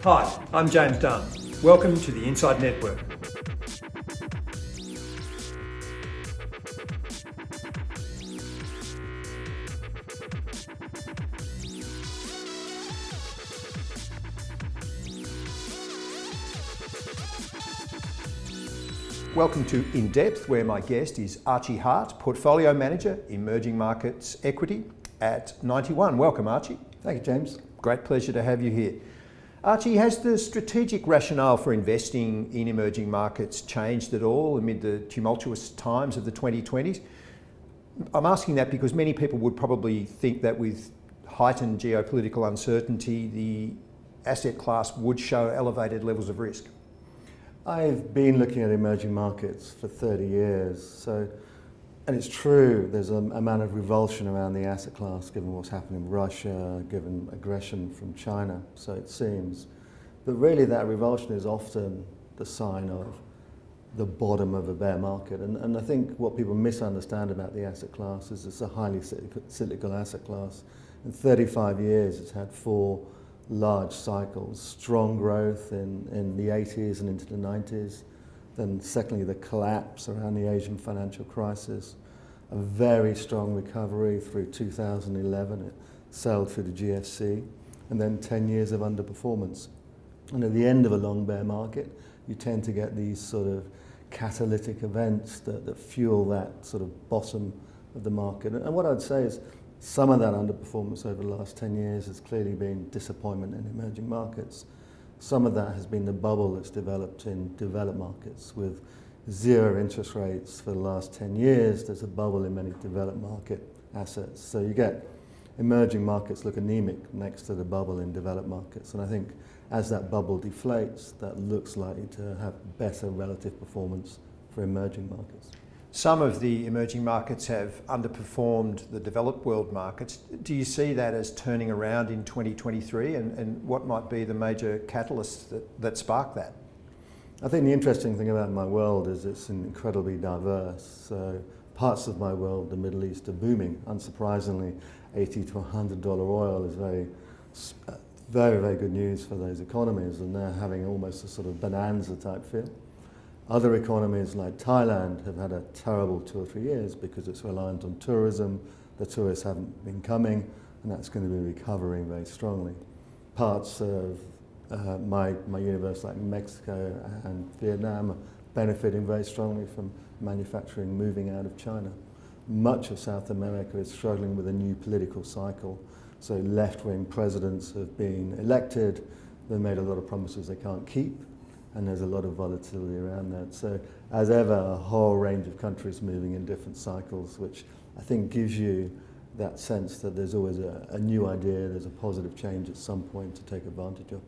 Hi, I'm James Dunn. Welcome to the Inside Network. Welcome to INDepth, where my guest is Archie Hart, Portfolio Manager, Emerging Markets Equity at 91. Welcome, Archie. Thank you, James. Great pleasure to have you here. Archie, has the strategic rationale for investing in emerging markets changed at all amid the tumultuous times of the 2020s? I'm asking that because many people would probably think that with heightened geopolitical uncertainty, the asset class would show elevated levels of risk. I've been looking at emerging markets for 30 years, and it's true, there's an amount of revulsion around the asset class given what's happened in Russia, given aggression from China, so it seems. But really that revulsion is often the sign of the bottom of a bear market. And I think what people misunderstand about the asset class is it's a highly cyclical asset class. In 35 years, it's had 4 large cycles, strong growth in the 80s and into the 90s. Then secondly, the collapse around the Asian financial crisis, a very strong recovery through 2011, it sailed through the GFC, and then 10 years of underperformance. And at the end of a long bear market, you tend to get these sort of catalytic events that fuel that sort of bottom of the market. And what I'd say is some of that underperformance over the last 10 years has clearly been disappointment in emerging markets. Some of that has been the bubble that's developed in developed markets with 0 interest rates for the last 10 years. There's a bubble in many developed market assets. So you get emerging markets look anemic next to the bubble in developed markets. And I think as that bubble deflates, that looks likely to have better relative performance for emerging markets. Some of the emerging markets have underperformed the developed world markets. Do you see that as turning around in 2023 and what might be the major catalysts that spark that? I think the interesting thing about my world is it's incredibly diverse. So parts of my world, the Middle East, are booming. Unsurprisingly, $80 to $100 oil is very, very good news for those economies, and they're having almost a sort of bonanza type feel. Other economies like Thailand have had a terrible 2 or 3 years because it's reliant on tourism. The tourists haven't been coming, and that's going to be recovering very strongly. Parts of my universe like Mexico and Vietnam are benefiting very strongly from manufacturing moving out of China. Much of South America is struggling with a new political cycle. So left-wing presidents have been elected. They've made a lot of promises they can't keep, and there's a lot of volatility around that. So as ever, a whole range of countries moving in different cycles, which I think gives you that sense that there's always a new idea, there's a positive change at some point to take advantage of.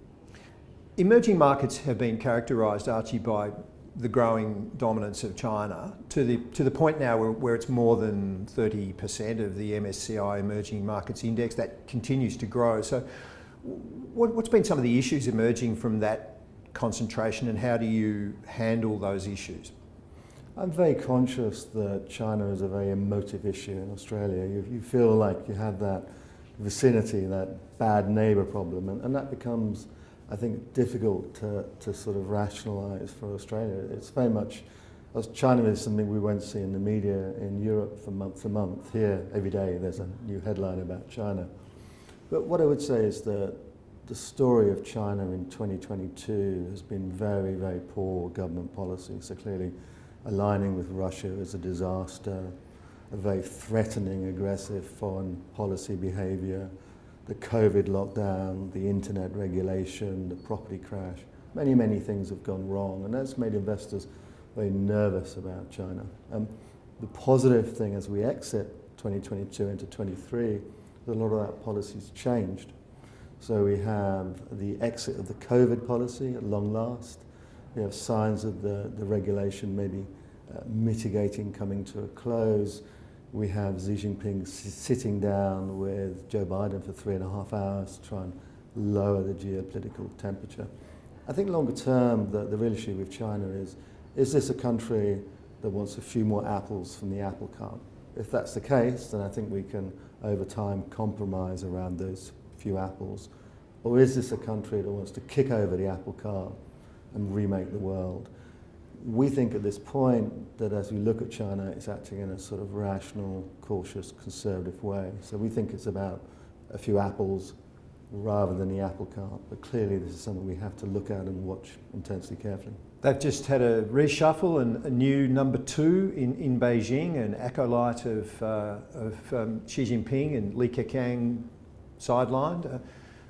Emerging markets have been characterised, Archie, by the growing dominance of China to the point now where it's more than 30% of the MSCI Emerging Markets Index. That continues to grow. So what's been some of the issues emerging from that concentration, and how do you handle those issues? I'm very conscious that China is a very emotive issue in Australia. You feel like you have that vicinity, that bad neighbour problem, and that becomes, I think, difficult to sort of rationalise for Australia. It's very much, China is something we won't see in the media in Europe from month to month. Here, every day, there's a new headline about China. But what I would say is that the story of China in 2022 has been very, very poor government policy. So clearly aligning with Russia is a disaster, a very threatening, aggressive foreign policy behaviour, the COVID lockdown, the internet regulation, the property crash. Many, many things have gone wrong, and that's made investors very nervous about China. The positive thing as we exit 2022 into 23, a lot of that policy's changed. So we have the exit of the COVID policy at long last. We have signs of the regulation maybe mitigating, coming to a close. We have Xi Jinping sitting down with Joe Biden for 3.5 hours to try and lower the geopolitical temperature. I think longer term, the real issue with China is this a country that wants a few more apples from the apple cart? If that's the case, then I think we can, over time, compromise around those few apples. Or is this a country that wants to kick over the apple cart and remake the world? We think at this point that as we look at China, it's acting in a sort of rational, cautious, conservative way. So we think it's about a few apples rather than the apple cart. But clearly this is something we have to look at and watch intensely carefully. They've just had a reshuffle and a new number 2 in Beijing, an acolyte of Xi Jinping, and Li Keqiang sidelined.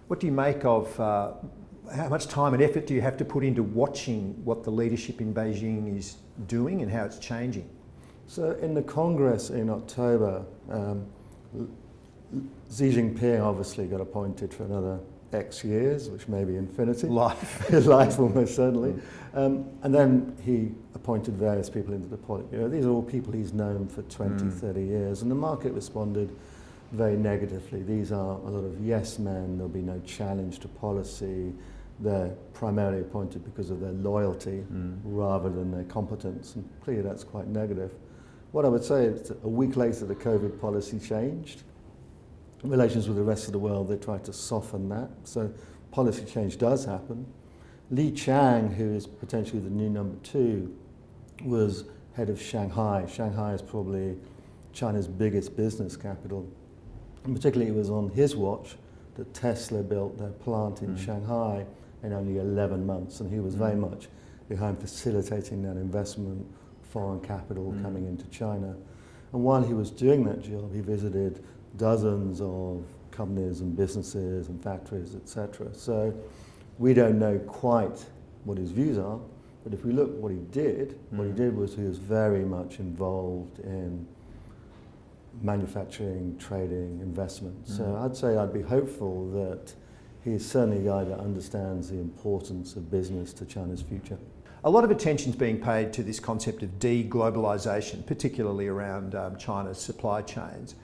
What do you make of how much time and effort do you have to put into watching what the leadership in Beijing is doing and how it's changing? So in the Congress in October, Xi Jinping obviously got appointed for another X years, which may be infinity. Life. Life almost certainly. And then he appointed various people into the Politburo. These are all people he's known for 20, 30 years. And the market responded very negatively. These are a lot of yes men. There'll be no challenge to policy. They're primarily appointed because of their loyalty rather than their competence. And clearly that's quite negative. What I would say is that a week later the COVID policy changed. In relations with the rest of the world, they tried to soften that. So policy change does happen. Li Qiang, who is potentially the new number 2, was head of Shanghai. Shanghai is probably China's biggest business capital. And particularly it was on his watch that Tesla built their plant in Shanghai in only 11 months. And he was very much behind facilitating that investment, foreign capital coming into China. And while he was doing that job, he visited dozens of companies and businesses and factories, etc. So we don't know quite what his views are, but if we look what he did, was he was very much involved in manufacturing, trading, investment. So I'd say I'd be hopeful that he's certainly a guy that understands the importance of business to China's future. A lot of attention's being paid to this concept of de-globalisation, particularly around China's supply chains.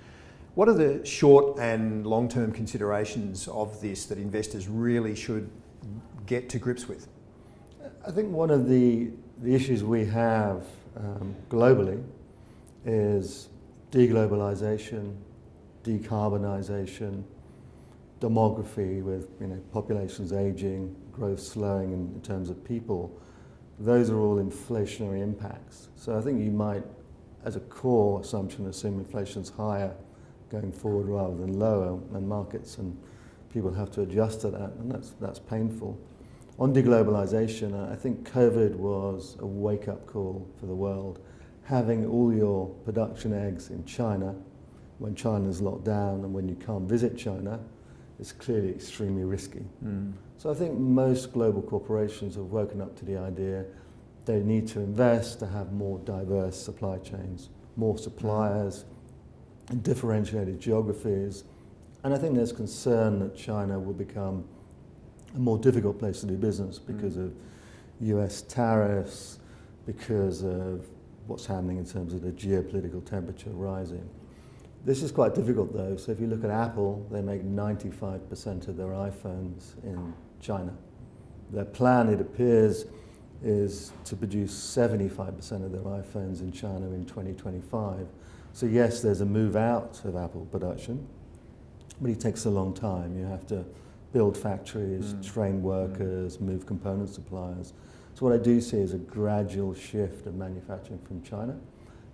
What are the short and long-term considerations of this that investors really should get to grips with? I think one of the issues we have globally is deglobalization, decarbonisation, demography with populations aging, growth slowing in terms of people. Those are all inflationary impacts. So I think you might, as a core assumption, assume inflation's higher going forward rather than lower, and markets and people have to adjust to that, and that's painful. On deglobalization, I think COVID was a wake-up call for the world. Having all your production eggs in China when China's locked down and when you can't visit China is clearly extremely risky. So I think most global corporations have woken up to the idea they need to invest to have more diverse supply chains, more suppliers, and differentiated geographies. And I think there's concern that China will become a more difficult place to do business because of US tariffs, because of what's happening in terms of the geopolitical temperature rising. This is quite difficult though. So if you look at Apple, they make 95% of their iPhones in China. Their plan, it appears, is to produce 75% of their iPhones in China in 2025. So yes, there's a move out of Apple production, but it takes a long time. You have to build factories, train workers, move component suppliers. So what I do see is a gradual shift of manufacturing from China,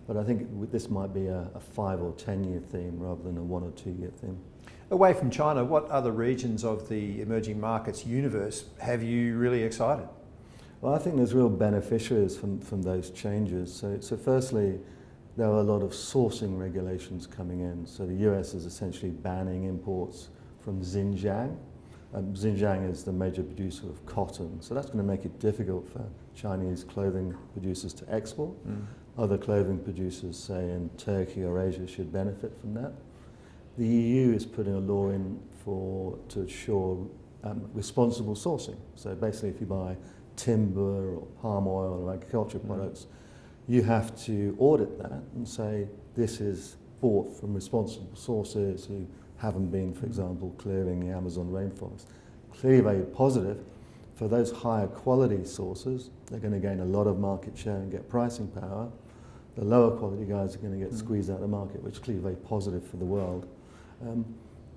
but I think this might be a 5 or 10 year theme rather than a 1 or 2 year theme. Away from China, what other regions of the emerging markets universe have you really excited? Well, I think there's real beneficiaries from those changes. So firstly, there are a lot of sourcing regulations coming in. So the US is essentially banning imports from Xinjiang. Xinjiang is the major producer of cotton, so that's going to make it difficult for Chinese clothing producers to export. Other clothing producers, say in Turkey or Asia, should benefit from that. The EU is putting a law in to ensure responsible sourcing. So basically, if you buy timber or palm oil or agricultural products, you have to audit that and say this is bought from responsible sources who haven't been, for example, clearing the Amazon rainforest. Clearly very positive. For those higher quality sources, they're going to gain a lot of market share and get pricing power. The lower quality guys are going to get squeezed out of the market, which is clearly very positive for the world.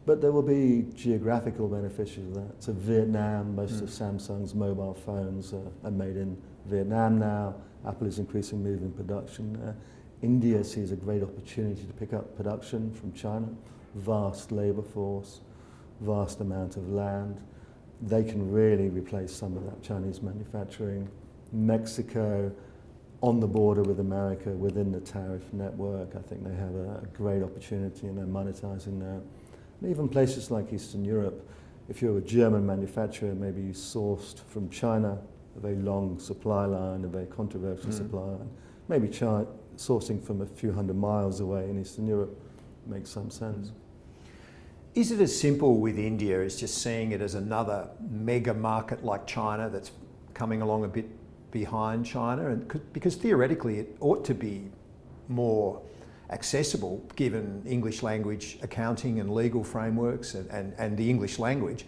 But there will be geographical beneficiaries of that. So Vietnam, most of Samsung's mobile phones are made in Vietnam now. Apple is increasingly moving production there. India sees a great opportunity to pick up production from China. Vast labour force, vast amount of land. They can really replace some of that Chinese manufacturing. Mexico, on the border with America, within the tariff network, I think they have a great opportunity and they're monetizing now. And even places like Eastern Europe, if you're a German manufacturer, maybe you sourced from China, a very long supply line, a very controversial supply line, maybe sourcing from a few hundred miles away in Eastern Europe makes some sense. Is it as simple with India as just seeing it as another mega market like China that's coming along a bit behind China? And because theoretically it ought to be more accessible given English language accounting and legal frameworks and the English language,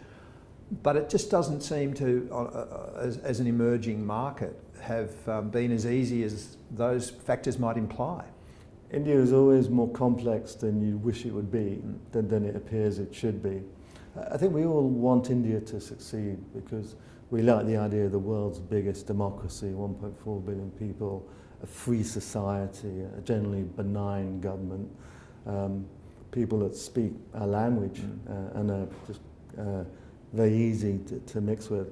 but it just doesn't seem to, as an emerging market, have been as easy as those factors might imply. India is always more complex than you wish it would be, than it appears it should be. I think we all want India to succeed because we like the idea of the world's biggest democracy, 1.4 billion people, a free society, a generally benign government, people that speak our language and are just very easy to mix with.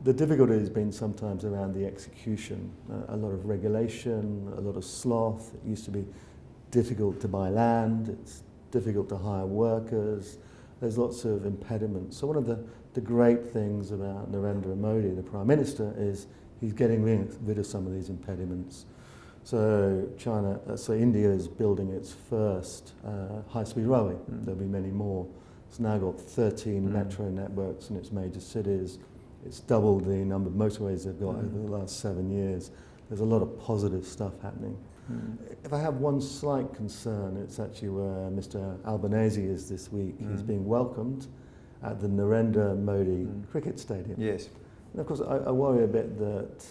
The difficulty has been sometimes around the execution. A lot of regulation, a lot of sloth. It used to be difficult to buy land, it's difficult to hire workers, there's lots of impediments. So one of the great things about Narendra Modi, the Prime Minister, is he's getting rid of some of these impediments. So India is building its first high-speed railway. There'll be many more. It's now got 13 metro networks in its major cities. It's doubled the number of motorways they've got over the last 7 years. There's a lot of positive stuff happening. If I have one slight concern, it's actually where Mr. Albanese is this week. He's being welcomed at the Narendra Modi cricket stadium. Yes. And of course, I worry a bit that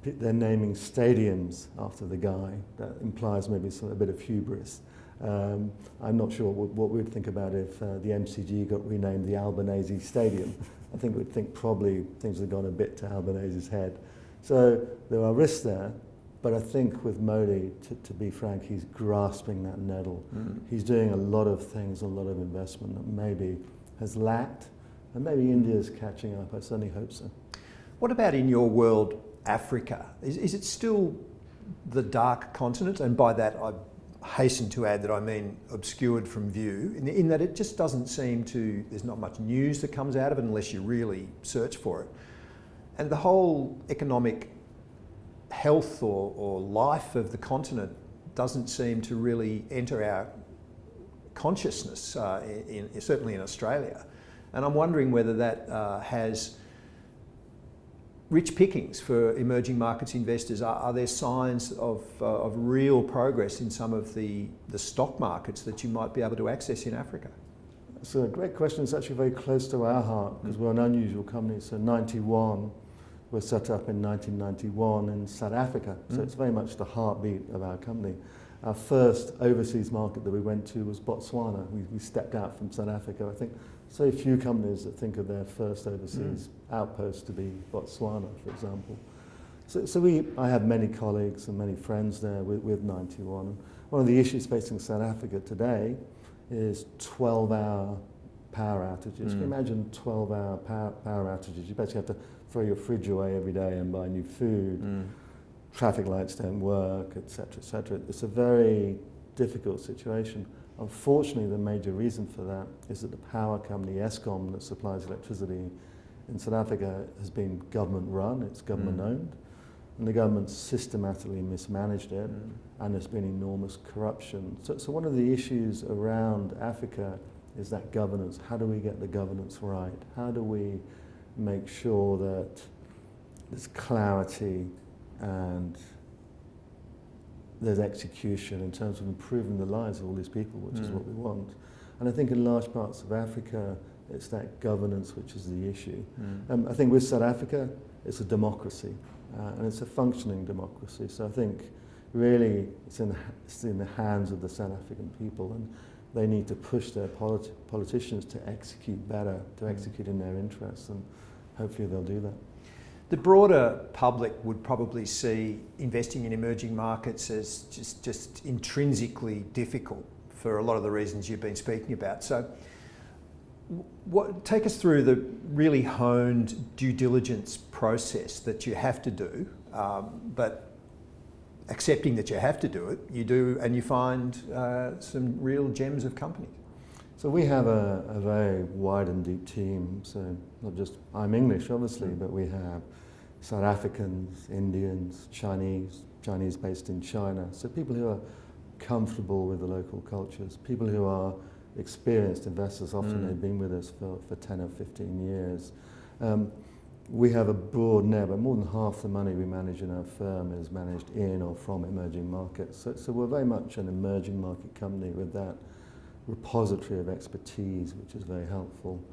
they're naming stadiums after the guy. That implies maybe a bit of hubris. I'm not sure what we'd think about if the MCG got renamed the Albanese Stadium. I think we'd think probably things have gone a bit to Albanese's head. So there are risks there, but I think with Modi, to be frank, he's grasping that nettle. He's doing a lot of things, a lot of investment that maybe has lacked, and maybe India's catching up. I certainly hope so. What about in your world, Africa? Is it still the dark continent? And by that I hasten to add that I mean obscured from view, in that it just doesn't seem to, there's not much news that comes out of it unless you really search for it. And the whole economic health or life of the continent doesn't seem to really enter our consciousness, certainly in Australia. And I'm wondering whether that has rich pickings for emerging markets investors. Are there signs of real progress in some of the stock markets that you might be able to access in Africa? It's a great question. It's actually very close to our heart because we're an unusual company. So 91, we're set up in 1991 in South Africa. So it's very much the heartbeat of our company. Our first overseas market that we went to was Botswana. We stepped out from South Africa. I think so few companies that think of their first overseas outpost to be Botswana, for example. So I have many colleagues and many friends there with 91. And one of the issues facing South Africa today is 12-hour power outages. Can you imagine 12-hour power outages? You basically have to throw your fridge away every day and buy new food. Traffic lights don't work, etc., etc. It's a very difficult situation. Unfortunately, the major reason for that is that the power company, Eskom, that supplies electricity in South Africa has been government run, it's government owned, and the government systematically mismanaged it, and there's been enormous corruption. So one of the issues around Africa is that governance. How do we get the governance right? How do we make sure that there's clarity and there's execution in terms of improving the lives of all these people, which is what we want. And I think in large parts of Africa, it's that governance which is the issue. I think with South Africa, it's a democracy, and it's a functioning democracy. So I think really it's in the hands of the South African people. And they need to push their politicians to execute better, to execute in their interests, and hopefully they'll do that. The broader public would probably see investing in emerging markets as just intrinsically difficult for a lot of the reasons you've been speaking about. So take us through the really honed due diligence process that you have to do, but accepting that you have to do it, you do, and you find some real gems of companies. So we have a very wide and deep team. So not just, I'm English obviously, but we have South Africans, Indians, Chinese based in China. So people who are comfortable with the local cultures, people who are experienced investors, often they've been with us for 10 or 15 years. We have a broad net, but more than half the money we manage in our firm is managed in or from emerging markets. So we're very much an emerging market company with that repository of expertise, which is very helpful.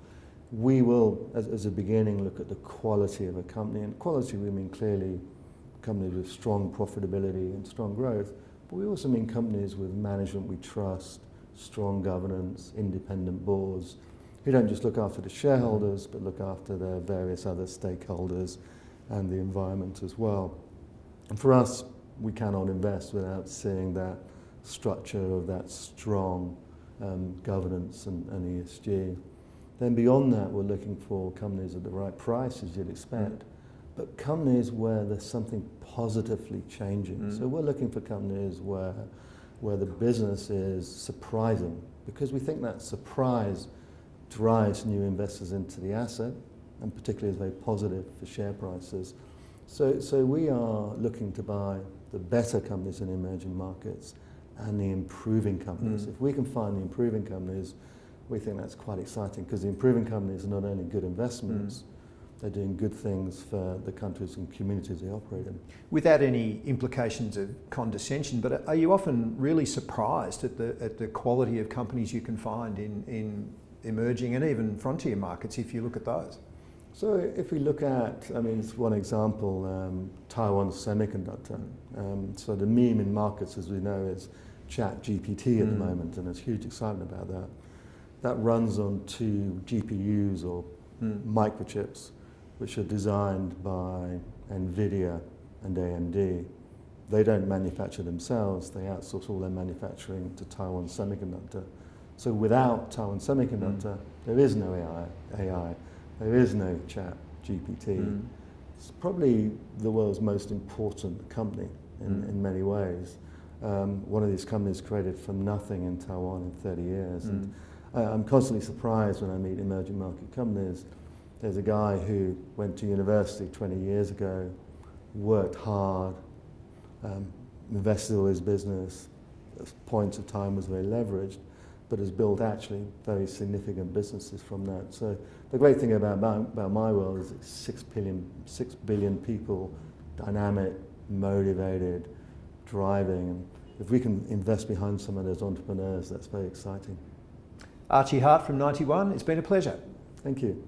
We will, as a beginning, look at the quality of a company. And quality, we mean clearly companies with strong profitability and strong growth, but we also mean companies with management we trust, strong governance, independent boards, who don't just look after the shareholders, but look after their various other stakeholders and the environment as well. And for us, we cannot invest without seeing that structure of that strong governance and ESG. Then beyond that, we're looking for companies at the right price, as you'd expect, but companies where there's something positively changing. So we're looking for companies where the business is surprising, because we think that surprise drives new investors into the asset, and particularly is very positive for share prices. So we are looking to buy the better companies in emerging markets and the improving companies. If we can find the improving companies, we think that's quite exciting, because the improving companies are not only good investments, they're doing good things for the countries and communities they operate in. Without any implications of condescension, but are you often really surprised at the quality of companies you can find in emerging and even frontier markets, if you look at those? So if we look at, I mean, it's one example, Taiwan Semiconductor. So the meme in markets, as we know, is ChatGPT at the moment, and there's huge excitement about that. That runs on 2 GPUs or microchips, which are designed by NVIDIA and AMD. They don't manufacture themselves, they outsource all their manufacturing to Taiwan Semiconductor. So without Taiwan Semiconductor, there is no AI, there is no ChatGPT. It's probably the world's most important company in many ways. One of these companies created from nothing in Taiwan in 30 years. And I'm constantly surprised when I meet emerging market companies. There's a guy who went to university 20 years ago, worked hard, invested all his business, at points of time was very leveraged, but has built actually very significant businesses from that. So the great thing about my world is it's 6 billion people, dynamic, motivated, driving. And if we can invest behind some of those entrepreneurs, that's very exciting. Archie Hart from 91, it's been a pleasure. Thank you.